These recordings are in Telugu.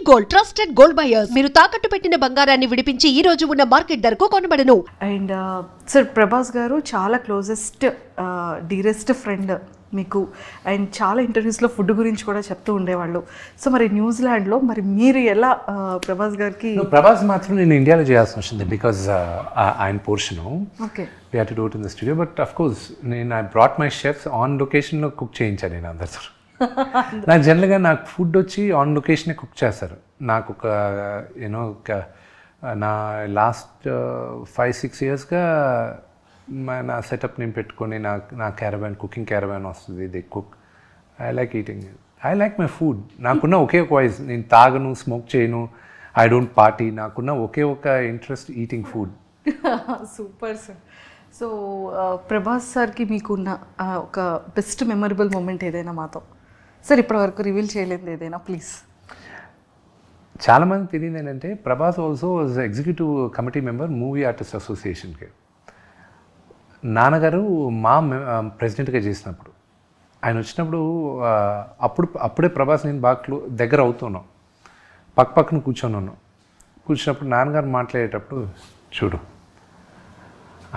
గోల్డ్ ట్రస్టెడ్ గోల్డ్ బయర్స్ మీరు తాకట్టు పెట్టిన బంగారాన్ని విడిపించి ఈ రోజు ఉన్న మార్కెట్ ధరకు కొనబడను. అండ్ సార్ ప్రభాస్ గారు చాలా క్లోజెస్ట్ డీరెస్ట్ ఫ్రెండ్ మీకు, అండ్ చాలా ఇంటర్వ్యూస్లో ఫుడ్ గురించి కూడా చెప్తూ ఉండేవాళ్ళు. సో మరి న్యూజిలాండ్లో మరి మీరు ఎలా ప్రభాస్ గారికి? ప్రభాస్ మాత్రం నేను ఇండియాలో చేయాల్సి వచ్చింది బికాజ్ ఆయన portion okay we had to do it in the studio. But of course నేను I brought my chefs on లొకేషన్లో కుక్ చేయించాను నేను అందరితో. నాకు జనరల్గా నాకు ఫుడ్ వచ్చి ఆన్ లొకేషనే కుక్ చేస్తారు. నాకు ఒక యూనో నా లాస్ట్ 5-6 yearsగా నా సెటప్ నేను పెట్టుకొని నా క్యారవాన్ కుకింగ్ క్యారవాన్ వస్తుంది. They cook. I like eating, I like my food. నాకున్న ఒకే ఒక వాయిస్, నేను తాగను, స్మోక్ చేయను, ఐ డోంట్ పార్టీ. నాకున్న ఒకే ఒక interest eating food. Super sir. So Prabhas సార్కి మీకున్న ఒక బెస్ట్ మెమరబుల్ మూమెంట్ ఏదైనా మాతో సార్ ఇప్పటివరకు రివీల్ చేయలేదు ఏదైనా ప్లీజ్? చాలామంది తెలియదు ఏంటంటే Prabhas also was executive committee member movie artist అసోసియేషన్కి. నాన్నగారు మా ప్రెసిడెంట్గా చేసినప్పుడు ఆయన వచ్చినప్పుడు అప్పుడే ప్రభాస్ నేను బాగా దగ్గర అవుతున్నాం. పక్కన కూర్చున్నప్పుడు నాన్నగారు మాట్లాడేటప్పుడు చూడు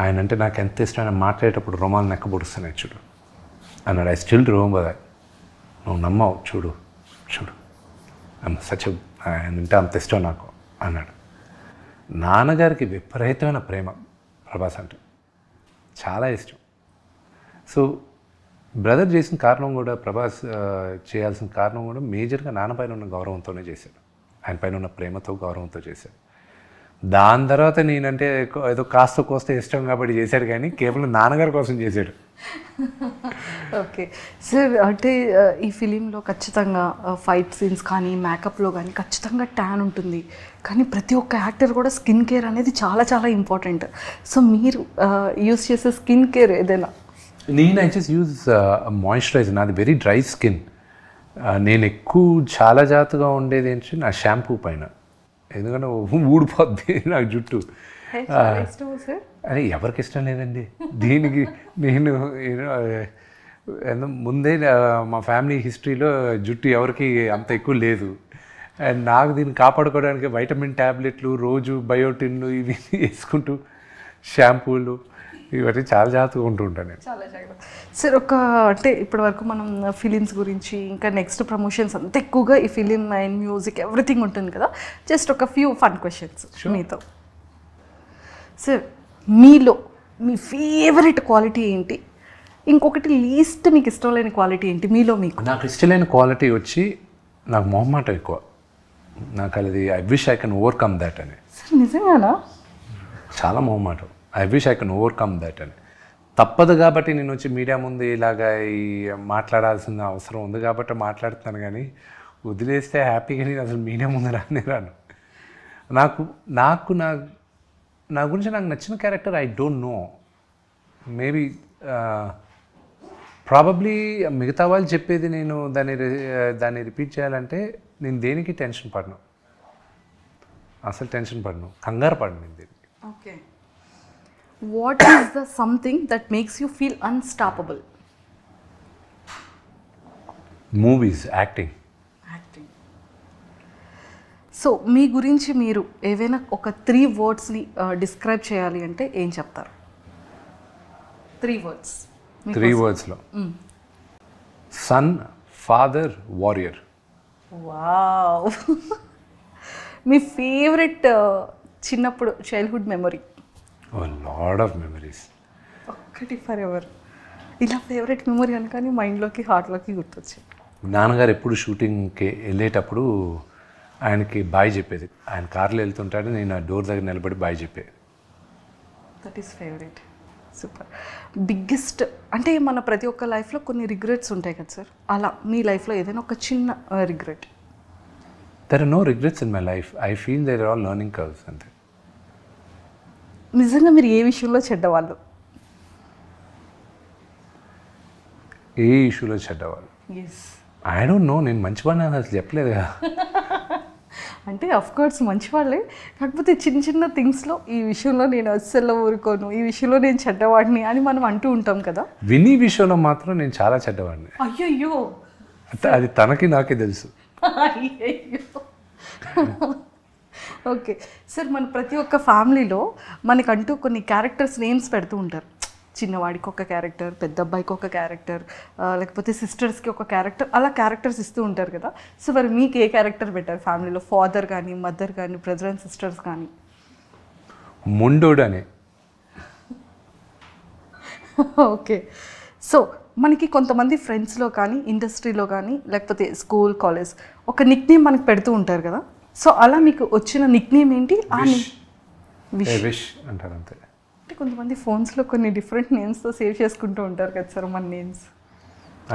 ఆయన అంటే నాకు ఎంత ఇష్టమైన మాట్లాడేటప్పుడు రోమాలు నెక్కబొడుస్తున్నాయి చూడు అన్నాడు. I still remember that. నువ్వు నమ్మవు, చూడు సచ్ ఆయన అంటే అంత ఇష్టం నాకు అన్నాడు. నాన్నగారికి విపరీతమైన ప్రేమ ప్రభాస్ అంటే, చాలా ఇష్టం. సో బ్రదర్ చేసిన కారణం కూడా, ప్రభాస్ చేయాల్సిన కారణం కూడా మేజర్గా నాన్న పైన ఉన్న గౌరవంతోనే చేశాడు. ఆయన పైన ఉన్న ప్రేమతో గౌరవంతో చేశాడు. దాని తర్వాత నేనంటే ఏదో కాస్త కోస్త ఇష్టం కాబట్టి చేశాడు, కానీ కేవలం నాన్నగారి కోసం చేశాడు. ఓకే సార్, అంటే ఈ ఫిలింలో ఖచ్చితంగా ఫైట్ సీన్స్ కానీ మేకప్లో కానీ ఖచ్చితంగా ట్యాన్ ఉంటుంది, కానీ ప్రతి ఒక్క యాక్టర్ కూడా స్కిన్ కేర్ అనేది చాలా చాలా ఇంపార్టెంట్. సో మీరు యూస్ చేసే స్కిన్ కేర్ ఏదైనా? నేను ఐ జస్ట్ యూజ్ మాయిశ్చరైజర్. నాది వెరీ డ్రై స్కిన్. నేను ఎక్కువ చాలా జాగ్రత్తగా ఉండేది ఏంటంటే నా షాంపూ పైన, ఎందుకంటే ఊడిపోద్ది నాకు జుట్టు. అరే ఎవరికి ఇష్టం లేదండి దీనికి. నేను ముందే మా ఫ్యామిలీ హిస్టరీలో జుట్టు ఎవరికి అంత ఎక్కువ లేదు. అండ్ నాకు దీన్ని కాపాడుకోవడానికి వైటమిన్ ట్యాబ్లెట్లు, రోజు బయోటిన్లు ఇవి వేసుకుంటూ షాంపూలు ఇవన్నీ చాలా జాగ్రత్తగా ఉంటూ ఉంటాను నేను. చాలా జాగ్రత్త సార్. అంటే ఇప్పటి వరకు మనం ఫిలిమ్స్ గురించి ఇంకా నెక్స్ట్ ప్రమోషన్స్ అంత ఎక్కువగా ఈ ఫిలిం అండ్ మ్యూజిక్ ఎవ్రీథింగ్ ఉంటుంది కదా, జస్ట్ ఒక ఫ్యూ ఫన్ క్వశ్చన్స్ మీతో. సార్ మీలో మీ ఫేవరెట్ క్వాలిటీ ఏంటి? ఇంకొకటి లీస్ట్ మీకు ఇష్టం లేని క్వాలిటీ ఏంటి మీలో? మీకు నాకు ఇష్టం లేని క్వాలిటీ వచ్చి నాకు మొహమాటం ఎక్కువ. నాకు అది I wish I can overcome that అని. సార్ నిజంగానా? చాలా మొహమాటం. I wish I can overcome that అని. తప్పదు కాబట్టి నేను వచ్చి మీడియా ముందు ఇలాగా ఈ మాట్లాడాల్సిన అవసరం ఉంది కాబట్టి మాట్లాడుతున్నాను, కానీ వదిలేస్తే హ్యాపీగా నేను అసలు మీడియా ముందు రాను. నా గురించి నాకు నచ్చిన character I don't no. Maybe probably మిగతా వాళ్ళు చెప్పేది నేను దాన్ని రిపీట్ చేయాలంటే నేను దేనికి టెన్షన్ పడను, అసలు టెన్షన్ పడను, కంగారు పడను నేను దేనికి. Okay, what is the something that makes you feel unstoppable? Movies, acting. So మీ గురించి మీరు ఏవైనా ఒక 3 wordsని డిస్క్రైబ్ చేయాలి అంటే ఏం చెప్తారు? 3 words. 3 wordsలో సన్, ఫాదర్, వారియర్. వావ్. మీ ఫేవరెట్ చిన్నప్పుడు childhood memory? Lot of memories. ఒక్కటి ఫర్ ఎవర్ ఇలా ఫేవరెట్ మెమరీ అనగానే మైండ్లోకి హార్ట్లోకి గుర్తొచ్చింది. నాన్నగారు ఎప్పుడు షూటింగ్కి వెళ్ళేటప్పుడు ఆయనకి బాయ్ చెప్పేది. ఆయన కార్లో వెళ్తుంటాడు, నేను ఆ డోర్ దగ్గర నిలబడి బాయ్ చెప్పేది. That is favourite. Super. Biggest అంటే మన ప్రతి ఒక్క లైఫ్లో కొన్ని రిగ్రెట్స్ ఉంటాయి కదా సార్, అలా మీ లైఫ్లో ఏదైనా ఒక చిన్న regret? There are no regrets in my life. I feel there are all learning curves అంతే. నిజంగా మీరు ఏ విషయంలో చెడ్డవాళ్ళు? ఏ ఇష్యూలో చెడ్డవాళ్ళు? ఎస్. I don't know. నేను మంచివాడిని అసలు చెప్పలేదు కదా. అంటే అఫ్కోర్స్ మంచివాళ్ళే, కాకపోతే చిన్న చిన్న థింగ్స్లో ఈ విషయంలో నేను అస్సలు ఊరుకోను, ఈ విషయంలో నేను చెడ్డవాడిని అని మనం అంటూ ఉంటాం కదా. విని విషయంలో మాత్రం నేను చాలా చెడ్డవాడిని. అయ్యయ్యో, అది తనకి నాకే తెలుసు. అయ్యయ్యో. ఓకే సార్, మన ప్రతి ఒక్క ఫ్యామిలీలో మనకంటూ కొన్ని క్యారెక్టర్స్ నేమ్స్ పెడుతూ ఉంటారు. చిన్నవాడికి ఒక క్యారెక్టర్, పెద్ద అబ్బాయికి ఒక క్యారెక్టర్, లేకపోతే సిస్టర్స్కి ఒక క్యారెక్టర్, అలా క్యారెక్టర్స్ ఇస్తూ ఉంటారు కదా. సో మరి మీకు ఏ క్యారెక్టర్ పెట్టారు ఫ్యామిలీలో? ఫాదర్ కానీ, మదర్ కానీ, బ్రదర్ అండ్ సిస్టర్స్ కానీ? ముండోడు అని. ఓకే. సో మనకి కొంతమంది ఫ్రెండ్స్లో కానీ, ఇండస్ట్రీలో కానీ, లేకపోతే స్కూల్, కాలేజ్ ఒక నిక్ నేమ్ మనకు పెడుతూ ఉంటారు కదా. సో అలా మీకు వచ్చిన నిక్ నేమ్ ఏంటి? ఆ విష్ అంటారు అంతే. అంటే కొంతమంది ఫోన్స్లో కొన్ని డిఫరెంట్ నేమ్స్తో సేవ్ చేసుకుంటూ ఉంటారు కదా సార్ మన నేమ్స్.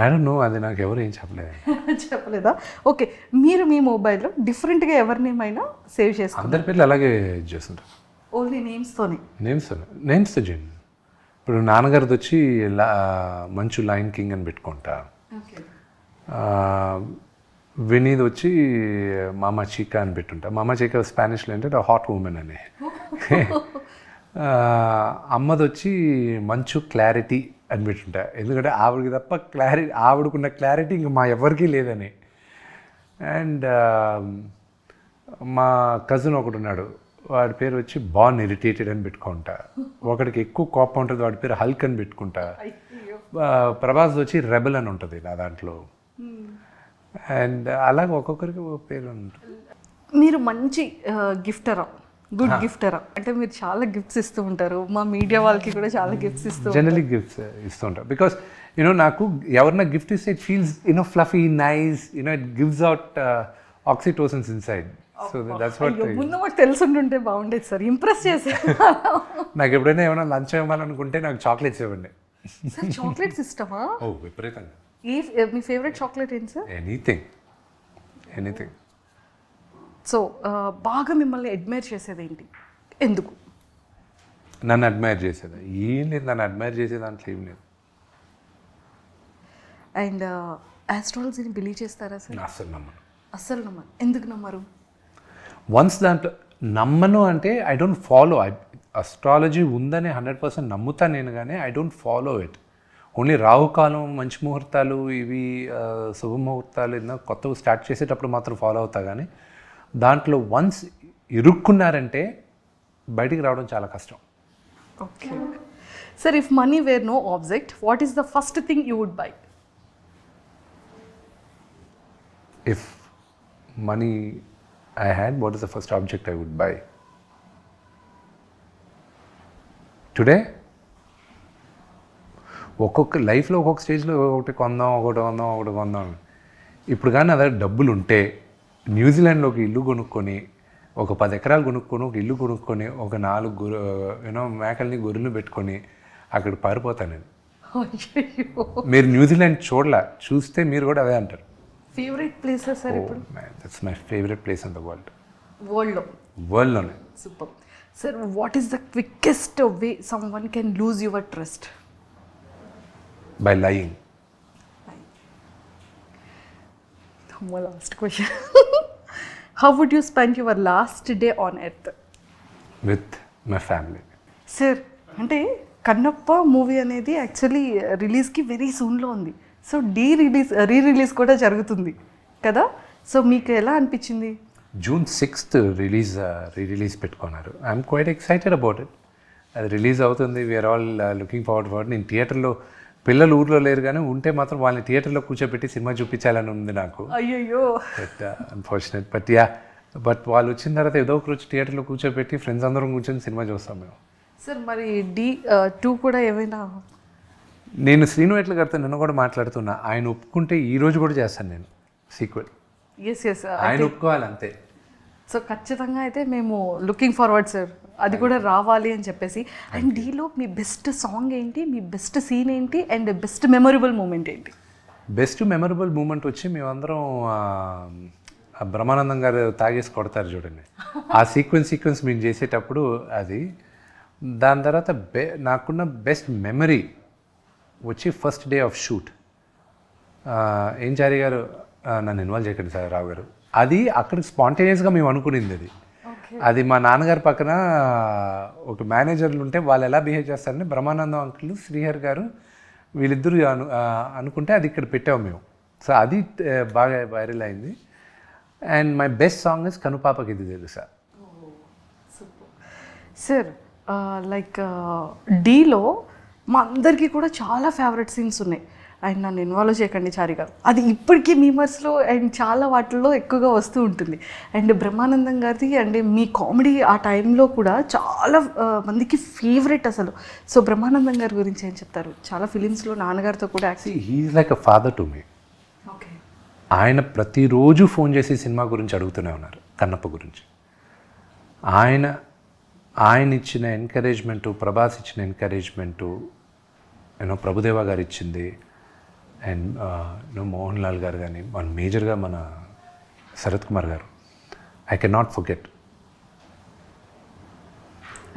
ఐ డోంట్ నో, అది నాకు ఎవరు ఏం చెప్పలేదు. చెప్పలేదా? ఓకే, మీరు మీ మొబైల్లో డిఫరెంట్గా ఎవరి నేమ్ అయినా సేవ్ చేసుకుంటారు? అందరి పేర్లు అలాగే చేస్తుంటారు. ఓన్లీ నేమ్స్తోనే? నేమ్స్తో చేయండి. ఇప్పుడు నాన్నగారిది వచ్చి మంచు లైన్ కింగ్ అని పెట్టుకుంటా. వినీది వచ్చి మామా చీకా అని పెట్టుంటా. మామా చీకా స్పానిష్లో ఏంటంటే హాట్ ఉమెన్ అని. అమ్మది వచ్చి మంచు క్లారిటీ అని పెట్టుంటా, ఎందుకంటే ఆవిడకి తప్ప ఆవిడకున్న క్లారిటీ ఇంక మా ఎవరికీ లేదని. అండ్ మా కజిన్ ఒకడు ఉన్నాడు, వాడి పేరు వచ్చి బాన్ ఇరిటేటెడ్ అని పెట్టుకుంటా. ఒకడికి ఎక్కువ కోపం ఉంటుంది, వాడి పేరు హల్క్ అని పెట్టుకుంటా. ప్రభాస్ వచ్చి రెబల్ అని ఉంటుంది నా దాంట్లో. అండ్ అలాగే ఒక్కొక్కరికి ఒక పేరు ఉంటుంది. మీరు మంచి గిఫ్టరా, గుడ్ గిఫ్టరా? అంటే మీరు చాలా గిఫ్ట్స్ ఇస్తూ ఉంటారు, మా మీడియా వాళ్ళకి కూడా చాలా గిఫ్ట్స్ ఇస్తూ ఉంటారు. జనరలీ గిఫ్ట్స్ ఇస్తూ ఉంటారు బికాస్ నాకు ఎవరన్నా గిఫ్ట్ ఇస్తే it feels fluffy, nice, it gives out oxytocins inside. So that's what. ముందు మాకు తెలుసుంటుంటే బాగుండేది సార్, ఇంప్రెస్ చేశారు. నాకు ఎప్పుడైనా ఏమైనా లంచ్ ఇవ్వాలనుకుంటే నాకు చాక్లెట్స్ ఇవ్వండి. చాక్లెట్స్ ఇష్టమా? ఓ విపరీతంగా. మీ ఫేవరెట్ చాక్లెట్ ఏంటి సార్? ఎనీథింగ్. సో బాగా మిమ్మల్ని అడ్మైర్ చేసేది ఏంటి, ఎందుకు? నన్ను అడ్మైర్ చేసేది ఏం లేదు, నన్ను అడ్మైర్ చేసే దాంట్లో ఏం లేదు. అండ్ ఆస్ట్రాలజీని బిలీవ్ చేస్తారా సార్? అస్సలు నమ్మను. ఎందుకు నమ్మరు? వన్స్ దాంట్లో నమ్మను అంటే ఐ డోంట్ ఫాలో. అస్ట్రాలజీ ఉందని 100% నమ్ముతా నేను, కానీ I don't follow it. Only రాహుకాలం, మంచి ముహూర్తాలు, ఇవి శుభముహూర్తాలు ఏదైనా కొత్తవి స్టార్ట్ చేసేటప్పుడు మాత్రం ఫాలో అవుతా, కానీ దాంట్లో వన్స్ ఇరుక్కున్నారంటే బయటికి రావడం చాలా కష్టం. Okay sir, if money were no object, what is the first thing you would buy? If money I had, what is the first object I would buy? Today, ఒక్కొక్క లైఫ్లో ఒక్కొక్క స్టేజ్లో ఒకటి కొందాం. ఇప్పుడు కానీ అదే డబ్బులు ఉంటే న్యూజిలాండ్లో ఒక ఇల్లు కొనుక్కొని, ఒక 10 ఎకరాలు కొనుక్కొని, ఒక ఇల్లు కొనుక్కొని, ఒక 4 మేకల్ని, గొర్రెలు పెట్టుకొని అక్కడ పారిపోతాను నేను. మీరు న్యూజిలాండ్ చూస్తే మీరు కూడా అదే అంటారు. ఫేవరెట్ ప్లేస్ సార్ ఇప్పుడు? That's my favourite place in the world. వరల్డ్లోనే? Super sir. What is the quickest way someone can lose your trust? By lying. Last question. How would you spend your last day on earth? With my family. Sir, అంటే కన్నప్ప మూవీ అనేది యాక్చువల్లీ రిలీజ్కి వెరీ సూన్లో ఉంది. సో రీ రిలీజ్ కూడా జరుగుతుంది కదా. సో మీకు ఎలా అనిపించింది? June 6th రిలీజ్ పెట్టుకున్నారు. I'm quite excited about it. అది రిలీజ్ అవుతుంది, వీఆర్ ఆల్ లుకింగ్ ఫార్వర్డ్. నేను థియేటర్లో, పిల్లలు ఊర్లో లేరు కానీ ఉంటే మాత్రం వాళ్ళని థియేటర్లో కూర్చోబెట్టి సినిమా చూపించాలని ఉంది నాకు. అయ్యో, బట్ అన్ఫార్చునేట్. బట్ వాళ్ళు వచ్చిన తర్వాత ఏదో ఒక రోజు థియేటర్లో కూర్చోబెట్టి ఫ్రెండ్స్ అందరం కూర్చొని సినిమా చూస్తాం మేము. సార్ మరి D2 కూడా ఏమైనా? నేను శ్రీను ఎట్ల గారితో నిన్న కూడా మాట్లాడుతున్నా, ఆయన ఒప్పుకుంటే ఈ రోజు కూడా చేస్తాను నేను సీక్వెల్. ఎస్ ఆయన ఒప్పుకోవాలి అంతే. సో ఖచ్చితంగా అయితే మేము లుకింగ్ ఫార్వర్డ్ సార్, అది కూడా రావాలి అని చెప్పేసి. అండ్ డీలో మీ బెస్ట్ సాంగ్ ఏంటి, మీ బెస్ట్ సీన్ ఏంటి, అండ్ బెస్ట్ మెమొరబుల్ మూమెంట్ ఏంటి? బెస్ట్ మెమొరబుల్ మూమెంట్ వచ్చి మేమందరం బ్రహ్మానందం గారు తాగేసి కొడతారు చూడండి, ఆ సీక్వెన్స్ మేము చేసేటప్పుడు అది. దాని తర్వాత నాకున్న బెస్ట్ మెమరీ వచ్చి ఫస్ట్ డే ఆఫ్ షూట్. ఏం చారి గారు నన్ను ఇన్వాల్వ్ చేయకండి సార్ రావు గారు, అది అక్కడ స్పాంటేనియస్గా మేము అనుకునింది. అది మా నాన్నగారి పక్కన ఒక మేనేజర్లు ఉంటే వాళ్ళు ఎలా బిహేవ్ చేస్తారని బ్రహ్మానందం అంకుల్, శ్రీహర్ గారు వీళ్ళిద్దరూ అనుకుంటే అది ఇక్కడ పెట్టాము మేము. సో అది బాగా వైరల్ అయింది. And my best song is కనుపాపకి ఇది తెలుసా. సార్ లైక్ డీలో మా అందరికీ కూడా చాలా ఫేవరెట్ సీన్స్ ఉన్నాయి. అండ్ నన్ను ఇన్వాల్వ్ చేయకండి చారి గారు, అది ఇప్పటికీ మీమర్స్లో అండ్ చాలా వాటిల్లో ఎక్కువగా వస్తూ ఉంటుంది. అండ్ బ్రహ్మానందం గారిది అండ్ మీ కామెడీ ఆ టైంలో కూడా చాలా మందికి ఫేవరెట్ అసలు. సో బ్రహ్మానందం గారి గురించి ఏం చెప్తారు? చాలా ఫిలిమ్స్లో నాన్నగారితో కూడా he's like a father to me. Okay. ఆయన ప్రతిరోజు ఫోన్ చేసి సినిమా గురించి అడుగుతూనే ఉన్నారు, కన్నప్ప గురించి. ఆయన ఇచ్చిన ఎంకరేజ్మెంటు, ప్రభాస్ ఇచ్చిన ఎంకరేజ్మెంటు, ప్రభుదేవా గారు ఇచ్చింది, అండ్ మోహన్ లాల్ గారు కానీ, మన మేజర్గా మన శరత్ కుమార్ గారు, I can not forget.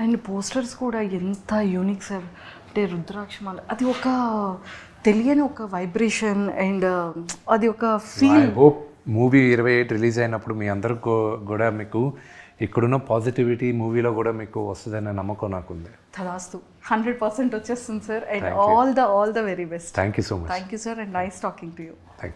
And posters కూడా ఎంత యూనిక్ సార్, అంటే రుద్రాక్షమాల అది ఒక తెలియని ఒక వైబ్రేషన్ అండ్ అది ఒక feel. I hope movie 28 release అయినప్పుడు మీ అందరికి కూడా మీకు ఇక్కడున్న పాజిటివిటీ మూవీలో కూడా మీకు వస్తుందనే నమ్మకం నాకుంది. తదాస్తు 100% వచ్చేస్తుంది sir. And Thank you. All the very best. Thank you so much. Thank you sir, and nice talking to you. Thank you.